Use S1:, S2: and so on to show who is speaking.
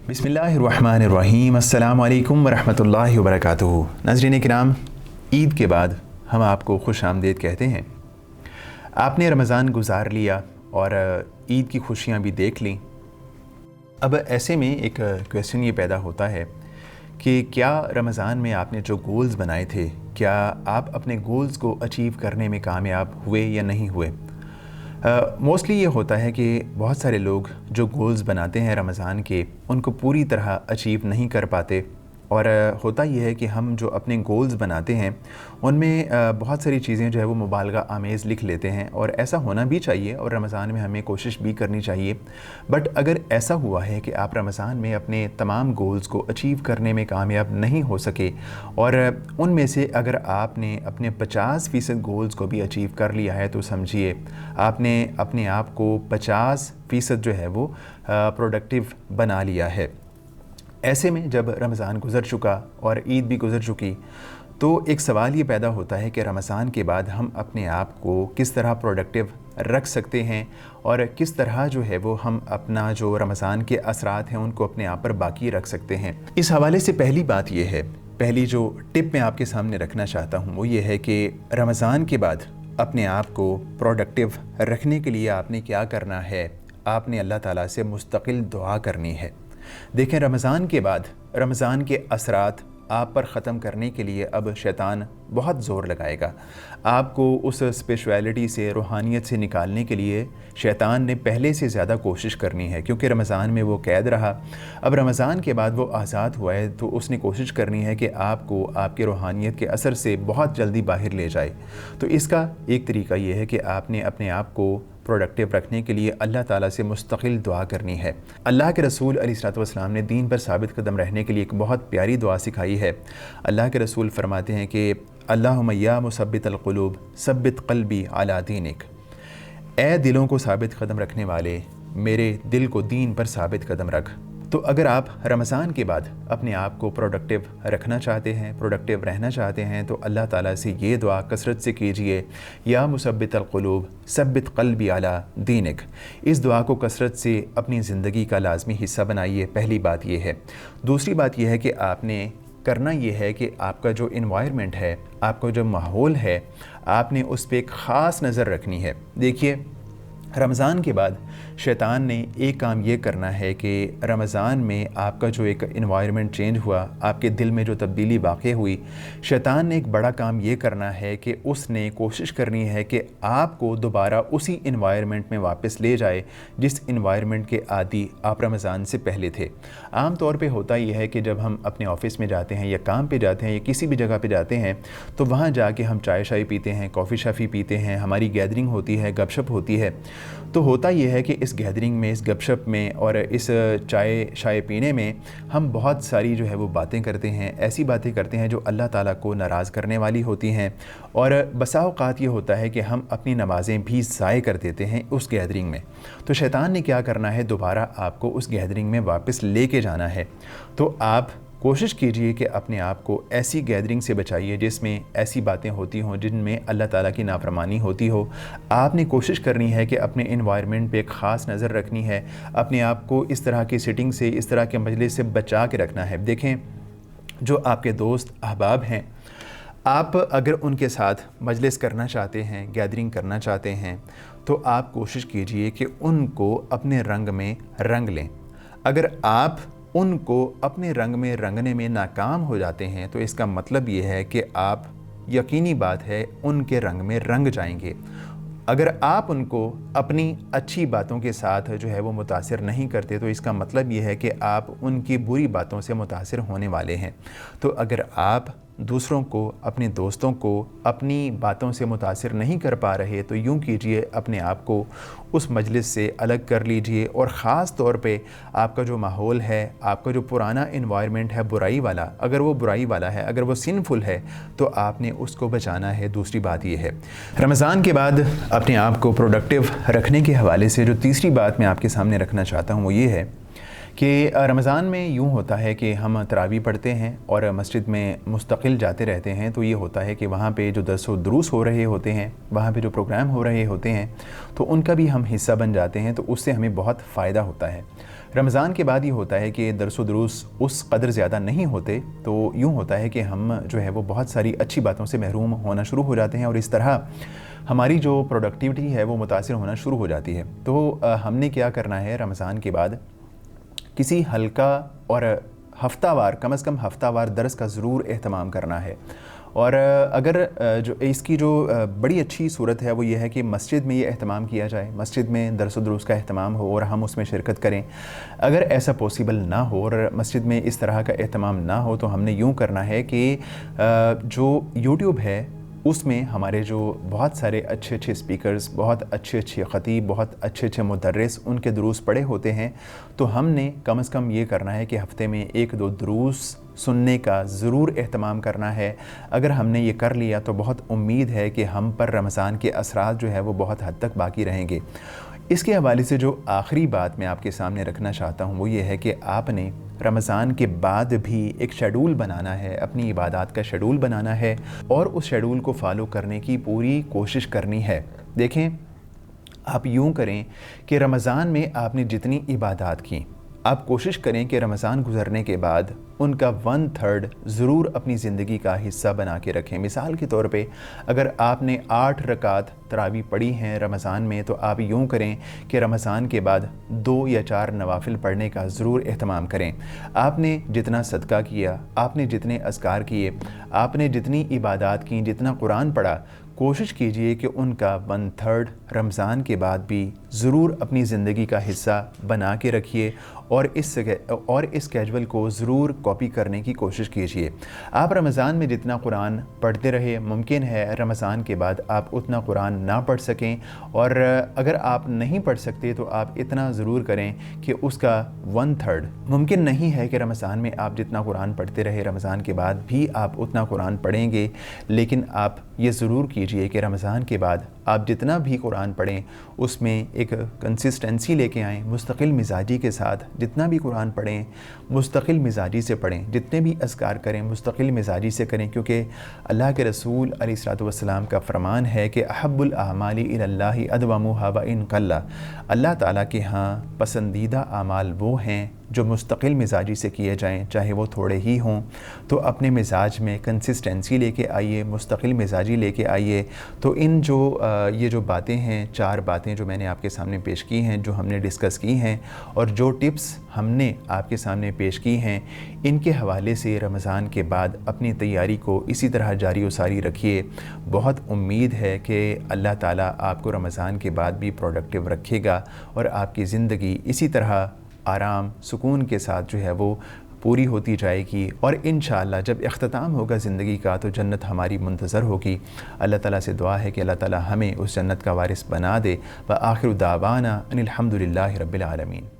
S1: बिस्मिल्लाहिर्रहमानिर्रहीम। अस्सलामु अलैकुम वरहमतुल्लाहि वबरकातुहू। नाज़रीन किराम, ईद के बाद हम आपको खुश आमदीद कहते हैं। आपने रमज़ान गुज़ार लिया और ईद की खुशियाँ भी देख लीं। अब ऐसे में एक क्वेश्चन ये पैदा होता है कि क्या रमज़ान में आपने जो गोल्स बनाए थे, क्या आप अपने गोल्स को अचीव करने में कामयाब हुए या नहीं हुए। मोस्टली ये होता है कि बहुत सारे लोग जो गोल्स बनाते हैं रमज़ान के, उनको पूरी तरह अचीव नहीं कर पाते। और होता ये है कि हम जो अपने गोल्स बनाते हैं उनमें बहुत सारी चीज़ें जो है वो मुबालगा आमेज़ लिख लेते हैं, और ऐसा होना भी चाहिए और रमज़ान में हमें कोशिश भी करनी चाहिए। बट अगर ऐसा हुआ है कि आप रमज़ान में अपने तमाम गोल्स को अचीव करने में कामयाब नहीं हो सके, और उनमें से अगर आपने अपने 50% गोल्स को भी अचीव कर लिया है, तो समझिए आपने अपने आप को 50% जो है वो प्रोडक्टिव बना लिया है। ऐसे में जब रमज़ान गुज़र चुका और ईद भी गुज़र चुकी, तो एक सवाल ये पैदा होता है कि रमज़ान के बाद हम अपने आप को किस तरह प्रोडक्टिव रख सकते हैं, और किस तरह जो है वो हम अपना जो रमज़ान के असरात हैं उनको अपने आप पर बाकी रख सकते हैं। इस हवाले से पहली बात ये है, पहली जो टिप मैं आपके सामने रखना चाहता हूँ वो ये है कि रमज़ान के बाद अपने आप को प्रोडक्टिव रखने के लिए आपने क्या करना है। आपने अल्लाह ताला से मुस्तकिल दुआ करनी है। देखें, रमज़ान के बाद रमज़ान के असरात आप पर ख़त्म करने के लिए अब शैतान बहुत ज़ोर लगाएगा। आपको उस स्पिरिचुअलिटी से, रूहानियत से निकालने के लिए शैतान ने पहले से ज़्यादा कोशिश करनी है, क्योंकि रमज़ान में वो कैद रहा। अब रमज़ान के बाद वो आज़ाद हुआ है, तो उसने कोशिश करनी है कि आपको आपके रूहानियत के असर से बहुत जल्दी बाहर ले जाए। तो इसका एक तरीका ये है कि आपने अपने आप को प्रोडक्टिव रखने के लिए अल्लाह ताला से मुस्तकिल दुआ करनी है। अल्लाह के रसूल अलैहिस्सलातु वस्सलाम ने दीन पर साबित कदम रहने के लिए एक बहुत प्यारी दुआ सिखाई है। अल्लाह के रसूल फरमाते हैं कि अल्लाहुम्मा या मुसब्बितल क़ुलूब सब्बित क़ल्बी अला दीनिक। ए दिलों को साबित कदम रखने वाले, मेरे दिल को दीन पर साबित कदम रख। तो अगर आप रमज़ान के बाद अपने आप को प्रोडक्टिव रखना चाहते हैं, प्रोडक्टिव रहना चाहते हैं, तो अल्लाह ताला से ये दुआ कसरत से कीजिए, या मुसब्बितल क़ुलूब सब्बित क़ल्बी अला दीनिक। इस दुआ को कसरत से अपनी ज़िंदगी का लाज़मी हिस्सा बनाइए। पहली बात ये है। दूसरी बात यह है कि आपने करना ये है कि आपका जो इन्वायरमेंट है, आपका जो माहौल है, आपने उस पर एक ख़ास नज़र रखनी है। देखिए, रमज़ान के बाद शैतान ने एक काम ये करना है कि रमज़ान में आपका जो एक इन्वायरमेंट चेंज हुआ, आपके दिल में जो तब्दीली वाक़ई हुई, शैतान ने एक बड़ा काम ये करना है कि उसने कोशिश करनी है कि आपको दोबारा उसी इन्वायरमेंट में वापस ले जाए जिस इन्वायरमेंट के आदी आप रमज़ान से पहले थे। आम तौर पे होता ये है कि जब हम अपने ऑफ़िस में जाते हैं या काम पे जाते हैं या किसी भी जगह पे जाते हैं, तो वहाँ जाके हम चाय शाय पीते हैं, कॉफ़ी शॉफ़ी पीते हैं, हमारी गैदरिंग होती है, गपशप होती है। तो होता ये है कि इस गैदरिंग में, इस गपशप में और इस चाय शाय पीने में हम बहुत सारी जो है वो बातें करते हैं, ऐसी बातें करते हैं जो अल्लाह ताला को नाराज़ करने वाली होती हैं। और बसा औक़ात ये होता है कि हम अपनी नमाज़ें भी ज़ाय कर देते हैं उस गैदरिंग में। तो शैतान ने क्या करना है, दोबारा आपको उस गैदरिंग में वापस लेके जाना है। तो आप कोशिश कीजिए कि अपने आप को ऐसी गैदरिंग से बचाइए जिसमें ऐसी बातें होती हों जिनमें अल्लाह ताला की नाफरमानी होती हो। आपने कोशिश करनी है कि अपने एनवायरनमेंट पे एक ख़ास नज़र रखनी है, अपने आप को इस तरह की सिटिंग से, इस तरह के मजलिस से बचा के रखना है। देखें, जो आपके दोस्त अहबाब हैं, आप अगर उनके साथ मजलिस करना चाहते हैं, गैदरिंग करना चाहते हैं, तो आप कोशिश कीजिए कि उनको अपने रंग में रंग लें। अगर आप उनको अपने रंग में रंगने में नाकाम हो जाते हैं, तो इसका मतलब ये है कि आप, यकीनी बात है, उनके रंग में रंग जाएंगे। अगर आप उनको अपनी अच्छी बातों के साथ जो है वो मुतासिर नहीं करते, तो इसका मतलब ये है कि आप उनकी बुरी बातों से मुतासिर होने वाले हैं। तो अगर आप दूसरों को, अपने दोस्तों को अपनी बातों से मुतासिर नहीं कर पा रहे, तो यूँ कीजिए, अपने आप को उस मजलिस से अलग कर लीजिए। और ख़ास तौर पे आपका जो माहौल है, आपका जो पुराना इन्वायरमेंट है बुराई वाला, अगर वो बुराई वाला है, अगर वो सिनफुल है, तो आपने उसको बचाना है। दूसरी बात ये है, रमज़ान के बाद अपने आप को प्रोडक्टिव रखने के हवाले से जो तीसरी बात मैं आपके सामने रखना चाहता हूँ वो ये है کہ رمضان میں یوں ہوتا ہے کہ ہم تراویح پڑھتے ہیں اور مسجد میں مستقل جاتے رہتے ہیں، تو یہ ہوتا ہے کہ وہاں پہ جو درس و دروس ہو رہے ہوتے ہیں، وہاں پہ جو پروگرام ہو رہے ہوتے ہیں، تو ان کا بھی ہم حصہ بن جاتے ہیں، تو اس سے ہمیں بہت فائدہ ہوتا ہے۔ رمضان کے بعد یہ ہوتا ہے کہ درس و دروس اس قدر زیادہ نہیں ہوتے، تو یوں ہوتا ہے کہ ہم جو ہے وہ بہت ساری اچھی باتوں سے محروم ہونا شروع ہو جاتے ہیں، اور اس طرح ہماری جو پروڈکٹیوٹی ہے وہ متاثر ہونا شروع ہو جاتی ہے۔ تو ہم نے کیا کرنا ہے رمضان کے بعد، کسی ہلکا اور ہفتہ وار، کم از کم ہفتہ وار درس کا ضرور اہتمام کرنا ہے۔ اور اگر جو اس کی جو بڑی اچھی صورت ہے وہ یہ ہے کہ مسجد میں یہ اہتمام کیا جائے، مسجد میں درس و دروس کا اہتمام ہو اور ہم اس میں شرکت کریں۔ اگر ایسا پاسبل نہ ہو اور مسجد میں اس طرح کا اہتمام نہ ہو تو ہم نے یوں کرنا ہے کہ جو یوٹیوب ہے اس میں ہمارے جو بہت سارے اچھے اچھے اسپیکرز، بہت اچھے اچھے خطیب، بہت اچھے اچھے مدرس ان کے دروس پڑھے ہوتے ہیں، تو ہم نے کم از کم یہ کرنا ہے کہ ہفتے میں 1-2 دروس سننے کا ضرور اہتمام کرنا ہے۔ اگر ہم نے یہ کر لیا تو بہت امید ہے کہ ہم پر رمضان کے اثرات جو ہے وہ بہت حد تک باقی رہیں گے۔ اس کے حوالے سے جو آخری بات میں آپ کے سامنے رکھنا چاہتا ہوں وہ یہ ہے کہ آپ نے رمضان کے بعد بھی ایک شیڈول بنانا ہے، اپنی عبادات کا شیڈول بنانا ہے اور اس شیڈول کو فالو کرنے کی پوری کوشش کرنی ہے۔ دیکھیں، آپ یوں کریں کہ رمضان میں آپ نے جتنی عبادات کی، آپ کوشش کریں کہ رمضان گزرنے کے بعد ان کا 1/3 ضرور اپنی زندگی کا حصہ بنا کے رکھیں۔ مثال کے طور پہ اگر آپ نے 8 رکعت تراویح پڑھی ہیں رمضان میں، تو آپ یوں کریں کہ رمضان کے بعد 2 یا 4 نوافل پڑھنے کا ضرور اہتمام کریں۔ آپ نے جتنا صدقہ کیا، آپ نے جتنے اذکار کیے، آپ نے جتنی عبادات کی، جتنا قرآن پڑھا، کوشش کیجئے کہ ان کا 1/3 رمضان کے بعد بھی ضرور اپنی زندگی کا حصہ بنا کے رکھیے اور اس کیجول کو ضرور کاپی کرنے کی کوشش کیجئے۔ آپ رمضان میں جتنا قرآن پڑھتے رہے، ممکن ہے رمضان کے بعد آپ اتنا قرآن نہ پڑھ سکیں، اور اگر آپ نہیں پڑھ سکتے تو آپ اتنا ضرور کریں کہ اس کا 1/3 ممکن نہیں ہے کہ رمضان میں آپ جتنا قرآن پڑھتے رہے رمضان کے بعد بھی آپ اتنا قرآن پڑھیں گے، لیکن آپ یہ ضرور کیجئے کہ رمضان کے بعد آپ جتنا بھی قرآن پڑھیں اس میں ایک کنسسٹنسی لے کے آئیں، مستقل مزاجی کے ساتھ جتنا بھی قرآن پڑھیں مستقل مزاجی سے پڑھیں، جتنے بھی اذکار کریں مستقل مزاجی سے کریں، کیونکہ اللہ کے رسول علیہ الصلوۃ والسلام کا فرمان ہے کہ احب الاعمال الی اللہ ادومها وان قل، اللہ تعالیٰ کے ہاں پسندیدہ اعمال وہ ہیں جو مستقل مزاجی سے کیے جائیں، چاہے وہ تھوڑے ہی ہوں۔ تو اپنے مزاج میں کنسسٹنسی لے کے آئیے، مستقل مزاجی لے کے آئیے۔ تو یہ جو باتیں ہیں، 4 باتیں جو میں نے آپ کے سامنے پیش کی ہیں، جو ہم نے ڈسکس کی ہیں، اور جو ٹپس ہم نے آپ کے سامنے پیش کی ہیں، ان کے حوالے سے رمضان کے بعد اپنی تیاری کو اسی طرح جاری و ساری رکھیے۔ بہت امید ہے کہ اللہ تعالیٰ آپ کو رمضان کے بعد بھی پروڈکٹیو رکھے گا اور آپ کی زندگی اسی طرح آرام سکون کے ساتھ جو ہے وہ پوری ہوتی جائے گی، اور انشاءاللہ جب اختتام ہوگا زندگی کا تو جنت ہماری منتظر ہوگی۔ اللہ تعالیٰ سے دعا ہے کہ اللہ تعالیٰ ہمیں اس جنت کا وارث بنا دے۔ وآخر دعوانا ان الحمد للہ رب العالمین۔